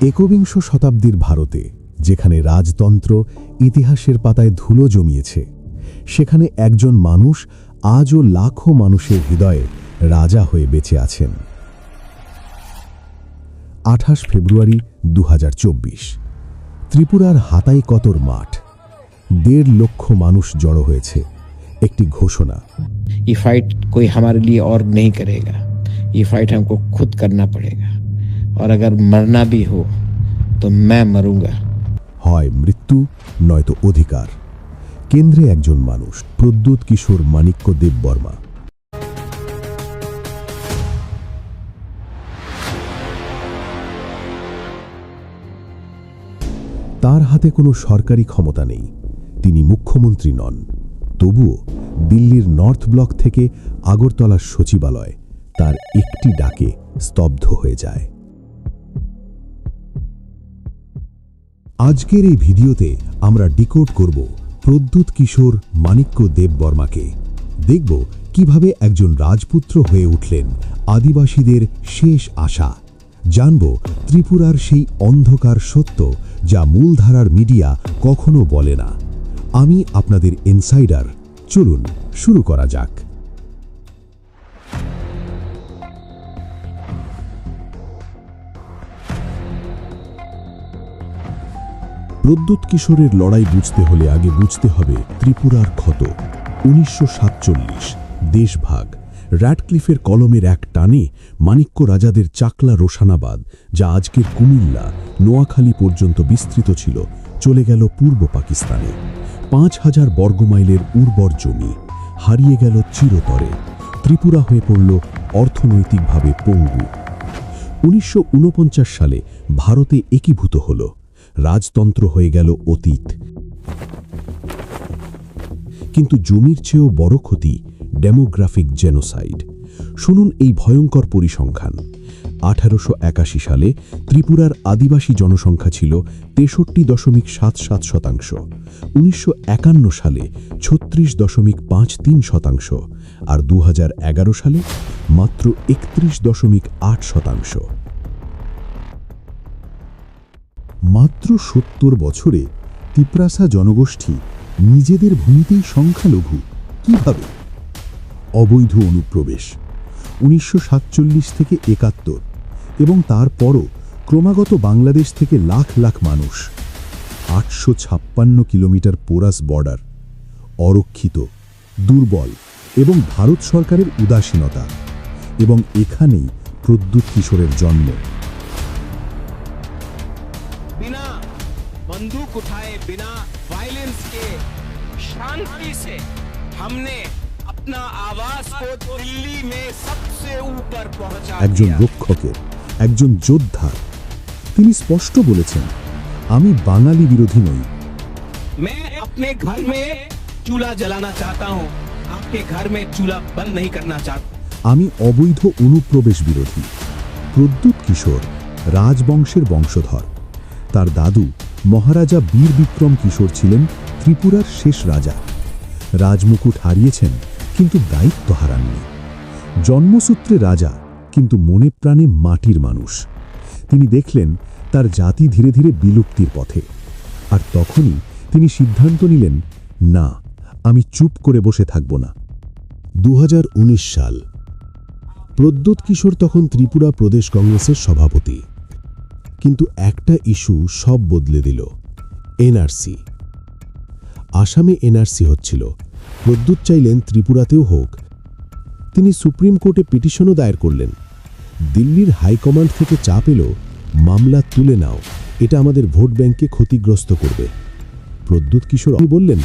একবিংশ শতাব্দীর ভারতে যেখানে রাজতন্ত্র ইতিহাসের পাতায় ধুলো জমিয়েছে, সেখানে একজন মানুষ আজও লাখো মানুষের হৃদয়ে রাজা হয়ে বেঁচে আছেন। 28 ফেব্রুয়ারি 2024, ত্রিপুরার হাতাইকতর মাঠ। 1.5 লক্ষ মানুষ জড়ো হয়েছে। একটি ঘোষণা, ये फाइट कोई हमारे लिए और नहीं करेगा, ये फाइट हमको खुद करना पड़ेगा, और अगर मरना भी हो तो मैं मरूंगा। হয় মৃত্যু নয়তো অধিকার। কেন্দ্রে একজন মানুষ, প্রদ্যুৎ কিশোর মাণিক্য দেববর্মা। তার হাতে কোনো সরকারি ক্ষমতা নেই, তিনি মুখ্যমন্ত্রী নন। তবুও দিল্লির নর্থ ব্লক থেকে আগরতলার সচিবালয় তার একটি ডাকে স্তব্ধ হয়ে যায়। আজকের এই ভিডিওতে আমরা ডিকোড করব প্রদ্যুৎ কিশোর মাণিক্য দেববর্মাকে। দেখব কিভাবে একজন রাজপুত্র হয়ে উঠলেন আদিবাসীদের শেষ আশা। জানব ত্রিপুরার সেই অন্ধকার সত্য যা মূলধারার মিডিয়া কখনো বলে না। আমি আপনাদের ইনসাইডার। চলুন শুরু করা যাক। প্রদ্যুৎ কিশোরের লড়াই বুঝতে হলে আগে বুঝতে হবে ত্রিপুরার ক্ষত। 1947, দেশভাগ। র্যাডক্লিফের কলমের এক টানে মাণিক্য রাজাদের চাকলা রোশানাবাদ, যা আজকের কুমিল্লা, নোয়াখালী পর্যন্ত বিস্তৃত ছিল, চলে গেল পূর্ব পাকিস্তানে। 5000 বর্গমাইলের উর্বর জমি হারিয়ে গেল চিরতরে। ত্রিপুরা হয়ে পড়ল অর্থনৈতিকভাবে পঙ্গু। 1949 সালে ভারতে একীভূত হল, রাজতন্ত্র হয়ে গেল অতীত। কিন্তু জমির চেয়েও বড় ক্ষতি ডেমোগ্রাফিক জেনোসাইড। শুনুন এই ভয়ঙ্কর পরিসংখ্যান। 1881 সালে ত্রিপুরার আদিবাসী জনসংখ্যা ছিল 63.77%, 1951 সালে 36.53%, আর 2011 সালে মাত্র 31.8%। মাত্র 70 বছরে তিপ্রাসা জনগোষ্ঠী নিজেদের ভূমিতেই সংখ্যালঘু। কিভাবে? অবৈধ অনুপ্রবেশ 1947 থেকে 71, এবং তারপরও ক্রমাগত বাংলাদেশ থেকে লাখ লাখ মানুষ। 856 কিলোমিটার পোরাস বর্ডার, অরক্ষিত, দুর্বল এবং ভারত সরকারের উদাসীনতা। এবং এখানেই প্রদ্যুৎ কিশোরের জন্ম। बिना बंदूक उठाए, बिना वायलेंस के, शांति से हमने अपना आवाज को दिल्ली में सबसे ऊपर पहुंचा একজন दिया। রক্ষকের, একজন যোদ্ধার। তিনি স্পষ্ট বলেছেন, আমি বাঙালি বিরোধী নই। मैं अपने घर में चूल्हा जलाना चाहता हूं, आपके घर में चूल्हा बंद नहीं करना चाहता। আমি অবৈধ অনুপ্রবেশ বিরোধী। প্রদ্যুৎ কিশোর রাজবংশের বংশধর। তার দাদু মহারাজা বীর বিক্রম কিশোর ছিলেন ত্রিপুরার শেষ রাজা। রাজমুকুট হারিয়েছেন, কিন্তু দায়িত্ব হারাননি। জন্মসূত্রে রাজা, কিন্তু মনে প্রাণে মাটির মানুষ। তিনি দেখলেন তার জাতি ধীরে ধীরে বিলুপ্তির পথে। আর তখনই তিনি সিদ্ধান্ত নিলেন, না, আমি চুপ করে বসে থাকব না। 2019 সাল। প্রদ্যুৎ কিশোর তখন ত্রিপুরা প্রদেশ কংগ্রেসের সভাপতি। কিন্তু একটা ইস্যু সব বদলে দিল, এনআরসি। আসামে এনআরসি হচ্ছিল, প্রদ্যুৎ চাইলেন ত্রিপুরাতেও হোক। তিনি সুপ্রিম কোর্টে পিটিশনও দায়ের করলেন। দিল্লির হাইকমান্ড থেকে চাপ এলো, মামলা তুলে নাও, এটা আমাদের ভোট ব্যাংককে ক্ষতিগ্রস্ত করবে। প্রদ্যুৎ কিশোর বললেন,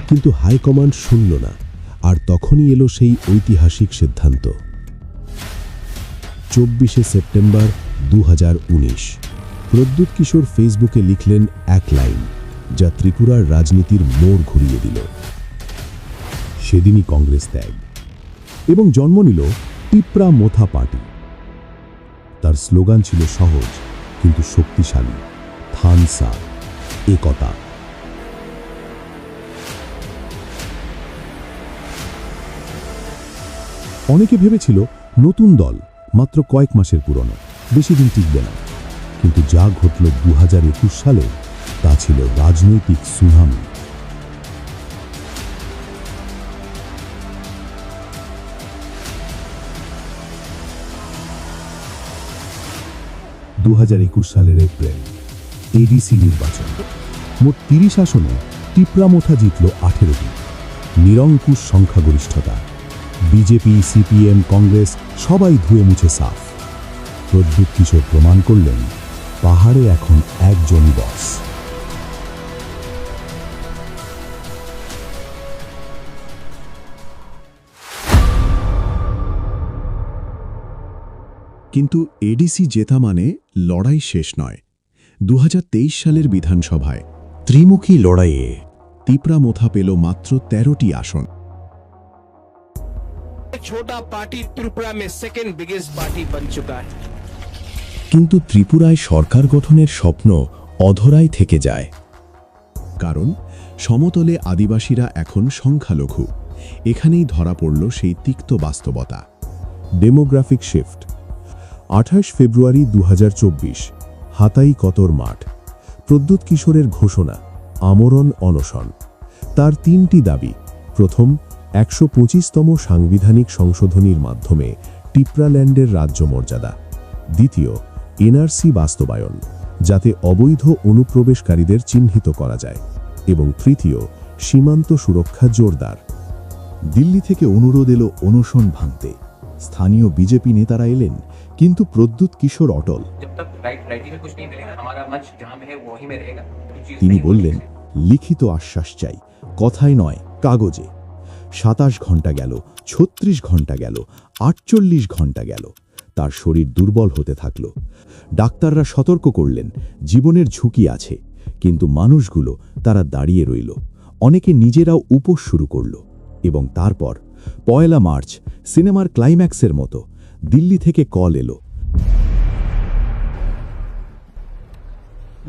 কিন্তু হাইকমান্ড শুনল না। আর তখনই এলো সেই ঐতিহাসিক সিদ্ধান্ত। 24 সেপ্টেম্বর 2019, প্রদ্যুৎ কিশোর ফেসবুকে লিখলেন এক লাইন, যা ত্রিপুরার রাজনীতির মোড় ঘুরিয়ে দিল। সেদিনই কংগ্রেস ত্যাগ এবং জন্ম নিল টিপ্রা মোথা পার্টি। তার স্লোগান ছিল সহজ কিন্তু শক্তিশালী, থানসা, একতা। অনেকে ভেবেছিল নতুন দল, মাত্র কয়েক মাসের পুরনো, বেশি দিন টিকবে না। কিন্তু যা ঘটল 2021 সালে তা ছিল রাজনৈতিক সুনামি। সালের এপ্রিল এডিসি নির্বাচন। মোট 30 আসনে টিপরামোথা জিতল 18টি। নিরঙ্কুশ সংখ্যাগরিষ্ঠতা। বিজেপি, সিপিএম, কংগ্রেস সবাই ধুয়ে মুছে সাফ। প্রদ্যুৎ কিশোর প্রমাণ করলেন পাহাড়ে এখন একজনই বস। কিন্তু এডিসি জেতা মানে লড়াই শেষ নয়। 2023 সালের বিধানসভায় ত্রিমুখী লড়াইয়ে টিপরামোথা পেল মাত্র 13টি আসন। छोटा पार्टी त्रिपुरा में सेकंड बिगेस्ट पार्टी बन चुका है। কিন্তু ত্রিপুরায় সরকার গঠনের স্বপ্ন অধরাই থেকে যায়। কারণ সমতলে আদিবাসীরা এখন সংখ্যালঘু। এখানেই ধরা পড়ল সেই তিক্ত বাস্তবতা। Demographic shift. 28 ফেব্রুয়ারি 2024 হাতাই কতর মাঠ। প্রদ্যুৎ কিশোরের ঘোষণা, আমরণ অনশন। তার 3টি দাবি। প্রথম, 125তম সাংবিধানিক সংশোধনীর মাধ্যমে টিপরাল্যান্ডের রাজ্য মর্যাদা। দ্বিতীয়, এনআরসি বাস্তবায়ন, যাতে অবৈধ অনুপ্রবেশকারীদের চিহ্নিত করা যায়। এবং তৃতীয়, সীমান্ত সুরক্ষা জোরদার। দিল্লি থেকে অনুরোধ এলো অনশন ভাঙতে। স্থানীয় বিজেপি নেতারা এলেন, কিন্তু প্রদ্যুৎ কিশোর অটল। তিনি বললেন, লিখিত আশ্বাস চাই, কথায় নয়, কাগজে। 27 ঘন্টা গেল, 36 ঘন্টা গেল, 48 ঘন্টা গেল। তার শরীর দুর্বল হতে থাকল। ডাক্তাররা সতর্ক করলেন, জীবনের ঝুঁকি আছে। কিন্তু মানুষগুলো, তারা দাঁড়িয়ে রইল। অনেকে নিজেরাও উপোস শুরু করল। এবং তারপর 1 মার্চ সিনেমার ক্লাইম্যাক্সের মতো দিল্লি থেকে কল এলো,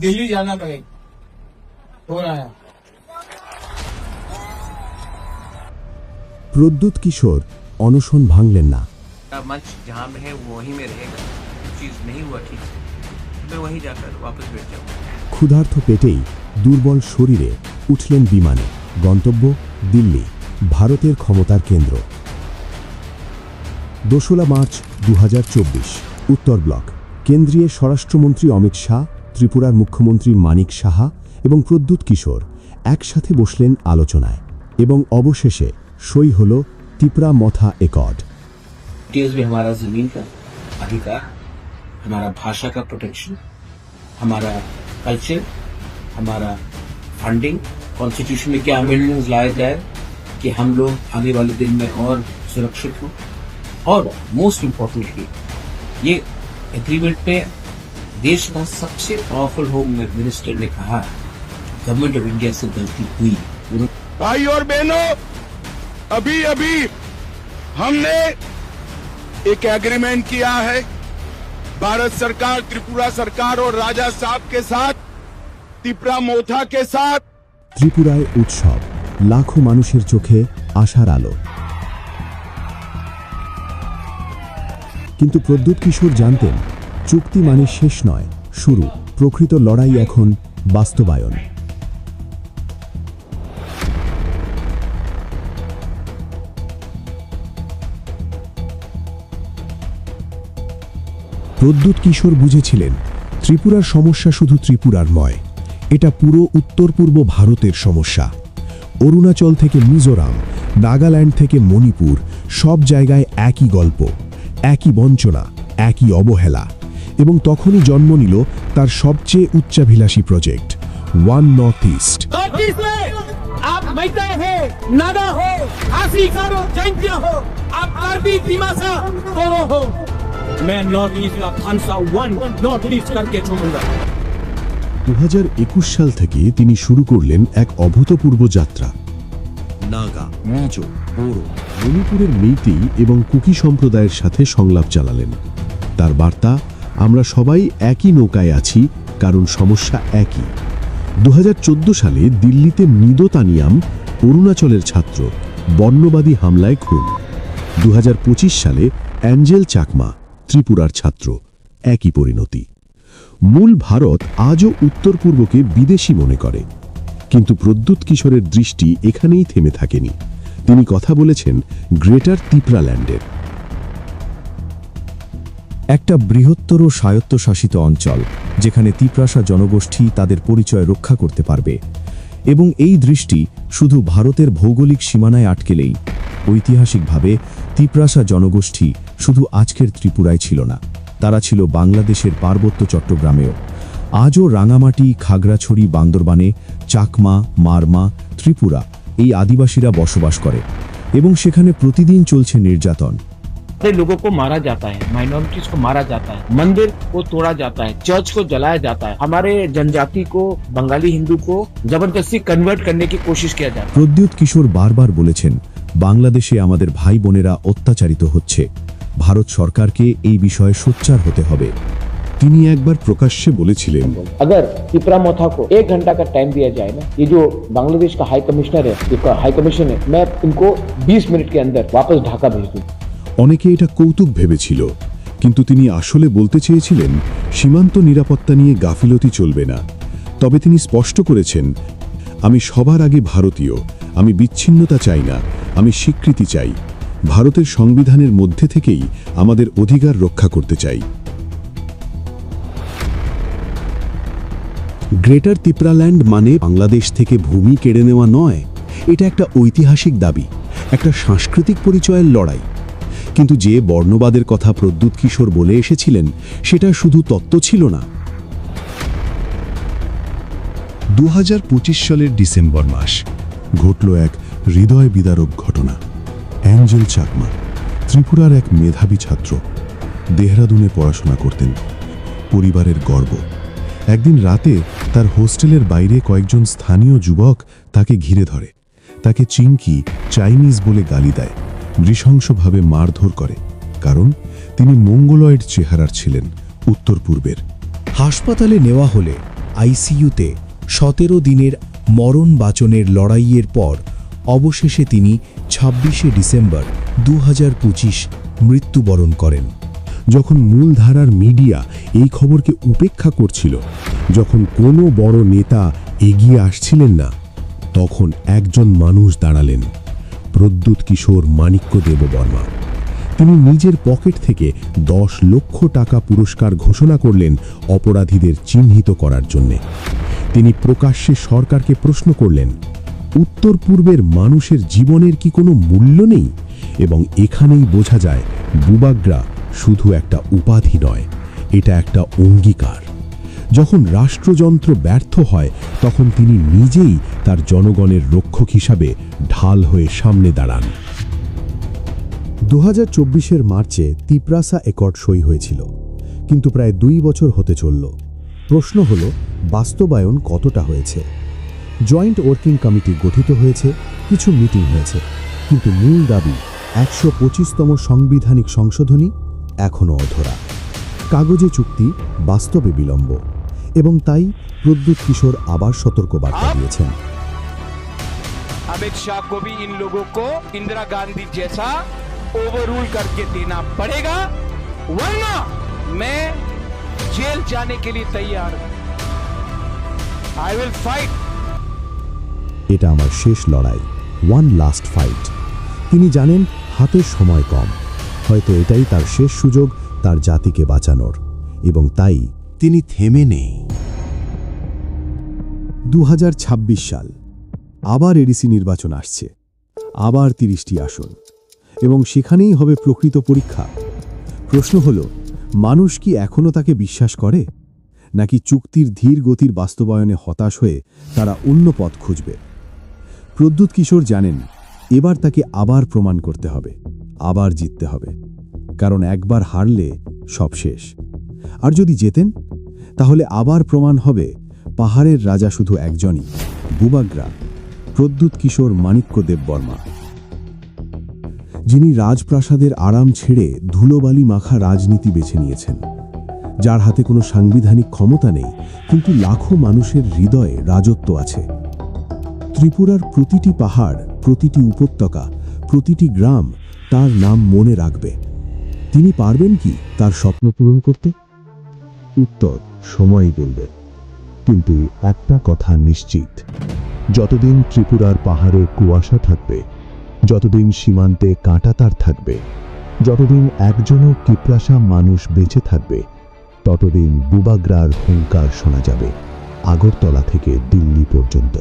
दिल्ली जाना पड़ेगा, हो रहा है। প্রদ্যুৎ কিশোর অনশন ভাঙলেন না। मंच जहाँ में है वो वहीं में रहेगा। चीज नहीं हुआ ठीक से, मैं वहीं जाकर वापस बैठ जाऊँ। ক্ষুধার্ত পেটেই দুর্বল শরীরে উঠলেন বিমানে। গন্তব্য দিল্লি, ভারতের ক্ষমতার কেন্দ্র। 2 মার্চ 2024 উত্তর ব্লক। কেন্দ্রীয় স্বরাষ্ট্রমন্ত্রী অমিত শাহ, ত্রিপুরার মুখ্যমন্ত্রী মানিক সাহা এবং প্রদ্যুৎ কিশোর একসাথে বসলেন আলোচনায়। এবং অবশেষে সই হল টিপরামোথা একর্ড। टीएस भी हमारा जमीन का अधिकार, हमारा भाषा का प्रोटेक्शन, हमारा कल्चर, हमारा फंडिंग, कॉन्स्टिट्यूशन में क्या अमेंडमेंट्स लाए जाए कि हम लोग आने वाले दिन में और सुरक्षित हों। और मोस्ट इम्पोर्टेंटली ये एग्रीमेंट पे देश का सबसे पावरफुल होम मिनिस्टर ने कहा, गवर्नमेंट ऑफ इंडिया से गलती हुई। भाई और बहनों, अभी अभी हमने एक एग्रीमेंट किया है भारत सरकार, त्रिपुरा सरकार और राजा साहब के साथ, টিপরামোথা के साथ। ত্রিপুরায় উৎসব, লাখো মানুষের চোখে আশার আলো। কিন্তু প্রদ্যুৎ কিশোর জানতেন, চুক্তি মানে শেষ নয়, শুরু। প্রকৃত লড়াই এখন বাস্তবায়ন। প্রদ্যুৎ কিশোর বুঝেছিলেন, ত্রিপুরার সমস্যা শুধু ত্রিপুরার নয়, এটা পুরো উত্তর পূর্ব ভারতের সমস্যা। অরুণাচল থেকে মিজোরাম, নাগাল্যান্ড থেকে মণিপুর, সব জায়গায় একই গল্প, একই বঞ্চনা, একই অবহেলা। এবং তখনই জন্ম নিল তার সবচেয়ে উচ্চাভিলাষী প্রজেক্ট, ওয়ান নর্থ ইস্ট। आप मैते हो, नागा हो, खासी करो, जैंतिया हो, आप कार्बी दिमासा करो हो, मैं नॉर्थ ईस्ट का खानसा वन नॉर्थ ईस्ट करके छोड़ूंगा। 2021 সাল থেকে তিনি শুরু করলেন এক অভূতপূর্ব যাত্রা। নাগা, মিজো, বোরো, মণিপুরের মেইতেই এবং কুকি সম্প্রদায়ের সাথে সংলাপ চালালেন। তার বার্তা, আমরা সবাই একই নৌকায় আছি, কারণ সমস্যা একই। 2014 সালে দিল্লিতে মৃদো তানিয়াম, অরুণাচলের ছাত্র, বর্ণবাদী হামলায় খুন। 2025 সালে অ্যাঞ্জেল চাকমা, ত্রিপুরার ছাত্র, একই পরিণতি। মূল ভারত আজও উত্তর পূর্বকে বিদেশি মনে করে, কিন্তু প্রদ্যুৎ কিশোরের দৃষ্টি এখানেই থেমে থাকেনি। তিনি কথা বলেছেন গ্রেটার ত্রিপুরাল্যান্ডের। একটা বৃহত্তর স্বায়ত্তশাসিত অঞ্চল যেখানে তিপ্রাসা জনগোষ্ঠী তাদের পরিচয় রক্ষা করতে পারবে, এবং এই দৃষ্টি শুধু ভারতের ভৌগোলিক সীমানায় আটকেলেই। ঐতিহাসিকভাবে তিপ্রাসা জনগোষ্ঠী শুধু আজকের ত্রিপুরায় ছিল না, তারা ছিল বাংলাদেশের পার্বত্য চট্টগ্রামেও। আজও রাঙামাটি, খাগড়াছড়ি, বান্দরবানে, চাকমা, মারমা, ত্রিপুরা এই আদিবাসীরা বসবাস করে, এবং সেখানে প্রতিদিন চলছে নির্যাতন। लोगों को मारा जाता है, माइनॉरिटीज को मारा जाता है, मंदिर को तोड़ा जाता है, चर्च को जलाया जाता है, हमारे जनजाति को, बंगाली हिंदू को जबरदस्ती कन्वर्ट करने की कोशिश किया जाता है। প্রদ্যুৎ কিশোর বারবার বলেছেন, বাংলাদেশে আমাদের ভাই বোনেরা অত্যাচারিত হচ্ছে, ভারত সরকারকে এই বিষয়ে সোচ্চার হতে হবে। তিনি একবার প্রকাশ্যে বলেছিলেন, अगर तिपरा मोथा को 1 घंटा का टाइम दिया जाए ना, ये जो बांग्लादेश का हाई कमिश्नर है, हाई कमीशन है, मैं इनको 20 मिनट के अंदर वापस ढाका भेज दूं। অনেকে এটা কৌতুক ভেবেছিল, কিন্তু তিনি আসলে বলতে চেয়েছিলেন সীমান্ত নিরাপত্তা নিয়ে গাফিলতি চলবে না। তবে তিনি স্পষ্ট করেছেন, আমি সবার আগে ভারতীয়, আমি বিচ্ছিন্নতা চাই না, আমি স্বীকৃতি চাই, ভারতের সংবিধানের মধ্যে থেকেই আমাদের অধিকার রক্ষা করতে চাই। গ্রেটার ত্রিপুরাল্যান্ড মানে বাংলাদেশ থেকে ভূমি কেড়ে নেওয়া নয়, এটা একটা ঐতিহাসিক দাবি, একটা সাংস্কৃতিক পরিচয়ের লড়াই। কিন্তু যে বর্ণবাদের কথা প্রদ্যুৎ কিশোর বলে এসেছিলেন, সেটা শুধু তত্ত্ব ছিল না। 2025 সালের ডিসেম্বর মাস ঘটল এক হৃদয় বিদারক ঘটনা। অ্যাঞ্জেল চাকমা, ত্রিপুরার এক মেধাবী ছাত্র, দেহরাদুনে পড়াশোনা করতেন, পরিবারের গর্ব। একদিন রাতে তার হোস্টেলের বাইরে কয়েকজন স্থানীয় যুবক তাকে ঘিরে ধরে, তাকে চিংকি, চাইনিজ বলে গালি দেয়, নৃশংসভাবে মারধর করে, কারণ তিনি মঙ্গলয়েড চেহারার ছিলেন, উত্তর পূর্বের। হাসপাতালে নেওয়া হলে আইসিইউতে 17 দিনের মরণ বাঁচনের লড়াইয়ের পর অবশেষে তিনি 26শে ডিসেম্বর 2025 মৃত্যুবরণ করেন। যখন মূলধারার মিডিয়া এই খবরকে উপেক্ষা করছিল, যখন কোনো বড় নেতা এগিয়ে আসছিলেন না, তখন একজন মানুষ দাঁড়ালেন, প্রদ্যুৎ কিশোর মাণিক্য দেববর্মা। তিনি নিজের পকেট থেকে 10 লক্ষ টাকা পুরস্কার ঘোষণা করলেন অপরাধীদের চিহ্নিত করার জন্যে। তিনি প্রকাশ্যে সরকারকে প্রশ্ন করলেন, উত্তর পূর্বের মানুষের জীবনের কি কোনো মূল্য নেই? এবং এখানেই বোঝা যায় বুবাগ্রা শুধু একটা উপাধি নয়, এটা একটা অঙ্গীকার। যখন রাষ্ট্রযন্ত্র ব্যর্থ হয়, তখন তিনি নিজেই তার জনগণের রক্ষক হিসাবে ঢাল হয়ে সামনে দাঁড়ান। 2024 মার্চে তিপ্রাসা অ্যাকর্ড সই হয়েছিল, কিন্তু প্রায় 2 বছর হতে চলল। প্রশ্ন হল, বাস্তবায়ন কতটা হয়েছে? জয়েন্ট ওয়ার্কিং কমিটি গঠিত হয়েছে, কিছু মিটিং হয়েছে, কিন্তু মূল দাবি 125তম সাংবিধানিক সংশোধনী এখনও অধরা। কাগজে চুক্তি, বাস্তবে বিলম্ব, এবং তাই প্রদ্যুৎ কিশোর আবার সতর্কবার্তা দিয়েছেন। अमित शाह को भी इन लोगों को इंदिरा गांधी जैसा ओवररूल करके देना पड़ेगा, वरना मैं जेल जाने के लिए तैयार हूं। I will fight. এটা আমার শেষ লড়াই, ওয়ান লাস্ট ফাইট। তিনি জানেন হাতের সময় কম, হয়তো এটাই তার শেষ সুযোগ তার জাতিকে বাঁচানোর, এবং তাই তিনি থেমে নেই। 2026 সাল, আবার এডিসি নির্বাচন আসছে, আবার 30টি আসন, এবং সেখানেই হবে প্রকৃত পরীক্ষা। প্রশ্ন হল, মানুষ কি এখনও তাকে বিশ্বাস করে, নাকি চুক্তির ধীর গতির বাস্তবায়নে হতাশ হয়ে তারা অন্য পথ খুঁজবে? প্রদ্যুৎ কিশোর জানেন, এবার তাকে আবার প্রমাণ করতে হবে, আবার জিততে হবে, কারণ একবার হারলে সব শেষ। আর যদি জেতেন, তাহলে আবার প্রমাণ হবে পাহাড়ের রাজা শুধু একজনই, বুবাগ্রা, প্রদ্যুৎ কিশোর মাণিক্য দেববর্মা, যিনি রাজপ্রাসাদের আরাম ছেড়ে ধুলোবালি মাখা রাজনীতি বেছে নিয়েছেন, যার হাতে কোনো সাংবিধানিক ক্ষমতা নেই, কিন্তু লাখো মানুষের হৃদয়ে রাজত্ব আছে। ত্রিপুরার প্রতিটি পাহাড়, প্রতিটি উপত্যকা, প্রতিটি গ্রাম তার নাম মনে রাখবে। তিনি পারবেন কি তার স্বপ্ন পূরণ করতে? উত্তর সময়ই বলবে। কিন্তু একটা কথা নিশ্চিত, যতদিন ত্রিপুরার পাহাড়ে কুয়াশা থাকবে, যতদিন সীমান্তে কাঁটাতার থাকবে, যতদিন একজনও কিপ্রাসা মানুষ বেঁচে থাকবে, ততদিন বুবাগ্রার হুঙ্কার শোনা যাবে আগরতলা থেকে দিল্লি পর্যন্ত।